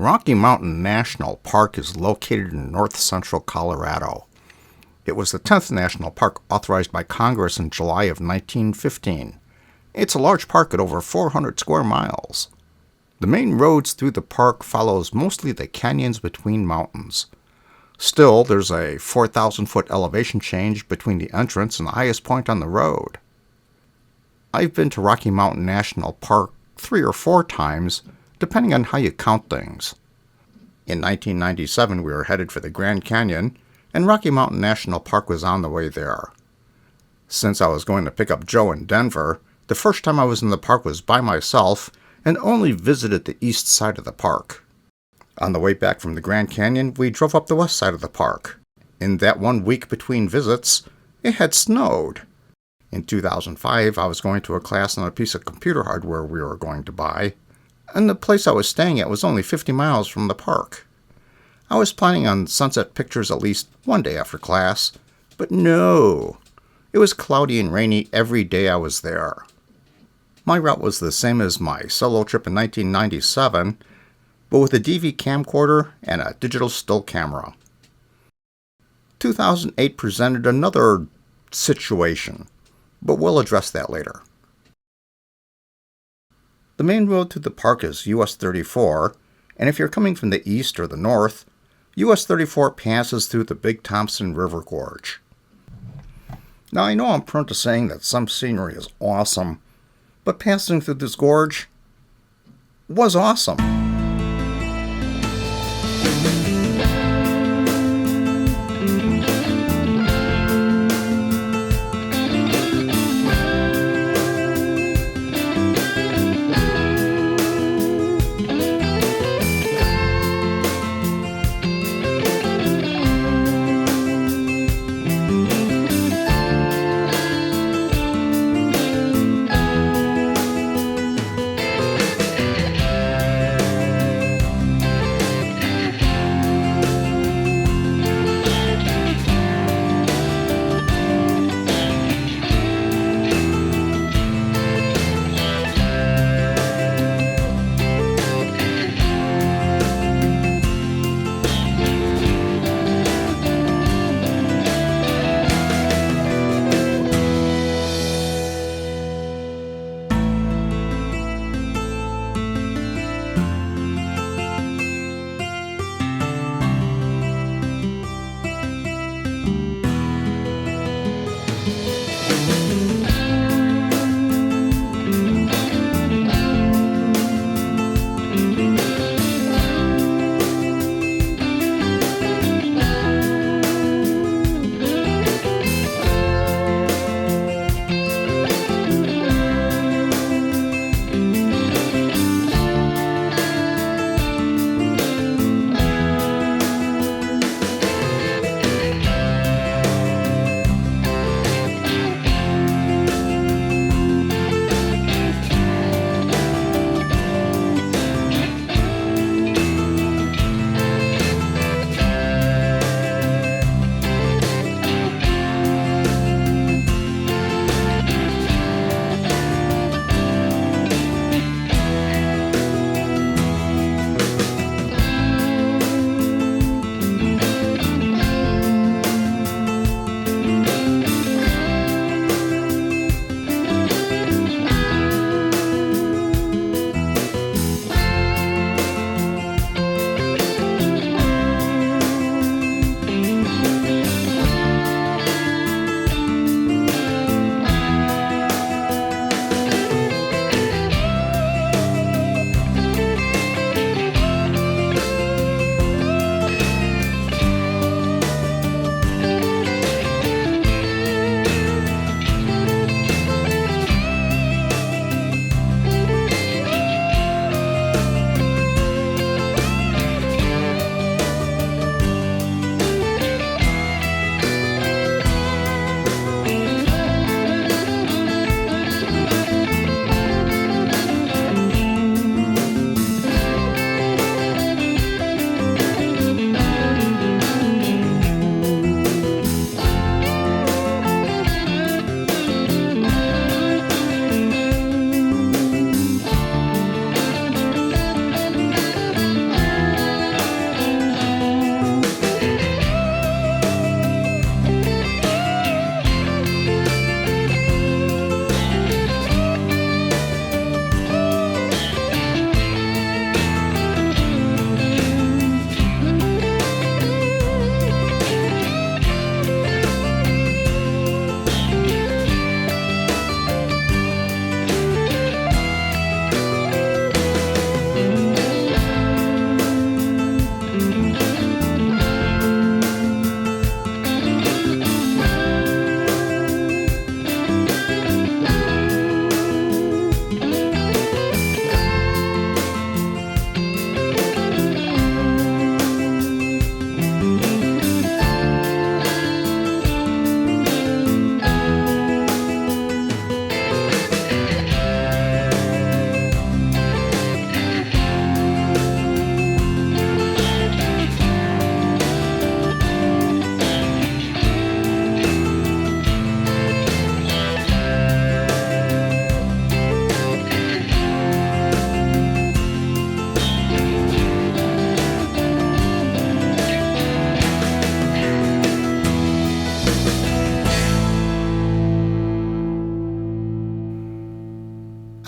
Rocky Mountain National Park is located in north-central Colorado. It was the 10th national park authorized by Congress in July of 1915. It's a large park at over 400 square miles. The main roads through the park follows mostly the canyons between mountains. Still, there's a 4,000-foot elevation change between the entrance and the highest point on the road. I've been to Rocky Mountain National Park 3 or 4 times, depending on how you count things. In 1997, we were headed for the Grand Canyon, and Rocky Mountain National Park was on the way there. Since I was going to pick up Joe in Denver, the first time I was in the park was by myself and only visited the east side of the park. On the way back from the Grand Canyon, we drove up the west side of the park. In that 1 week between visits, it had snowed. In 2005, I was going to a class on a piece of computer hardware we were going to buy, and the place I was staying at was only 50 miles from the park. I was planning on sunset pictures at least one day after class, but no. It was cloudy and rainy every day I was there. My route was the same as my solo trip in 1997, but with a DV camcorder and a digital still camera. 2008 presented another situation, but we'll address that later. The main road through the park is US 34, and if you're coming from the east or the north, US 34 passes through the Big Thompson River Gorge. Now I know I'm prone to saying that some scenery is awesome, but passing through this gorge was awesome.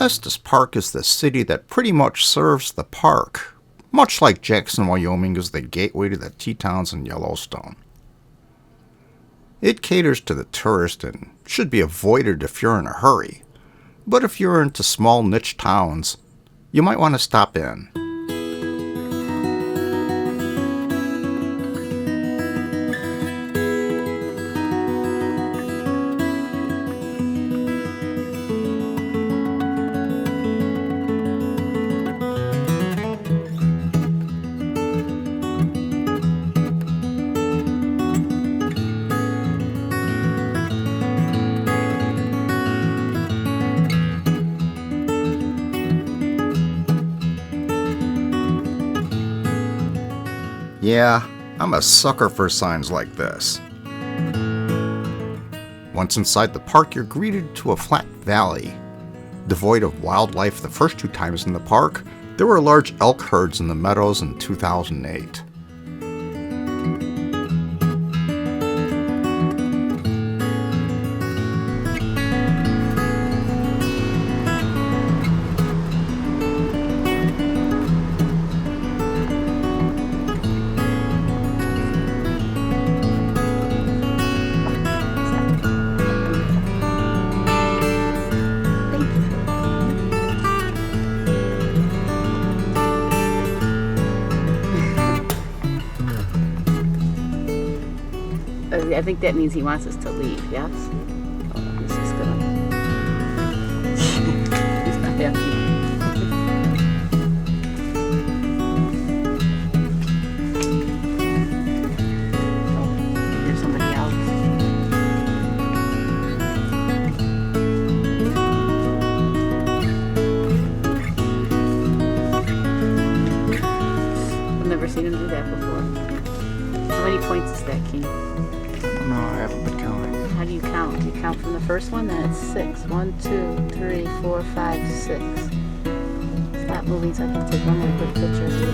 Estes Park is the city that pretty much serves the park, much like Jackson, Wyoming is the gateway to the Tetons in Yellowstone. It caters to the tourist and should be avoided if you're in a hurry, but if you're into small niche towns, you might want to stop in. Yeah, I'm a sucker for signs like this. Once inside the park, you're greeted to a flat valley. Devoid of wildlife the first 2 times in the park, there were large elk herds in the meadows in 2008. I think that means he wants us to leave, yes? Oh, he's just gonna... he's not happy. Oh, here's somebody else. I've never seen him do that before. How many points is that, Keith? No, I haven't been counting. How do you count? Do you count from the first one? Then it's 6. 1, 2, 3, 4, 5, 6. Stop moving so I can take one more quick picture of you.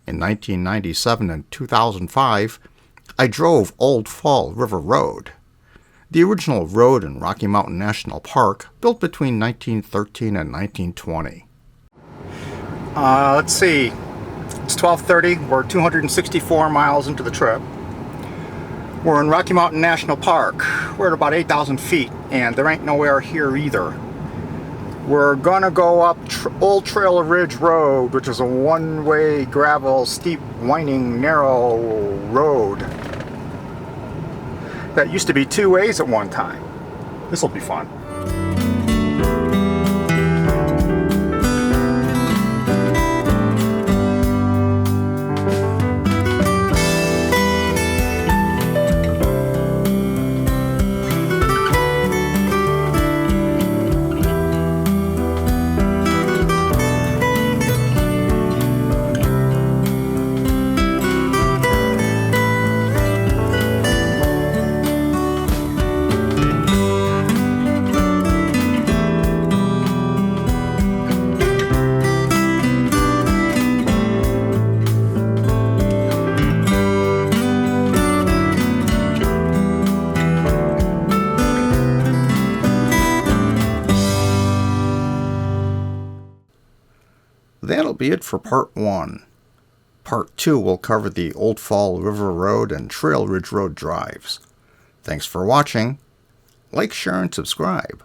In 1997 and 2005, I drove Old Fall River Road, the original road in Rocky Mountain National Park, built between 1913 and 1920. Let's see. It's 12:30. We're 264 miles into the trip. We're in Rocky Mountain National Park. We're at about 8,000 feet, and there ain't nowhere here either. We're gonna go up Old Trail Ridge Road, which is a one-way gravel, steep, winding, narrow road that used to be 2 ways at one time. This will be fun. That'll be it for Part 1. Part 2 will cover the Old Fall River Road and Trail Ridge Road drives. Thanks for watching. Like, share, and subscribe.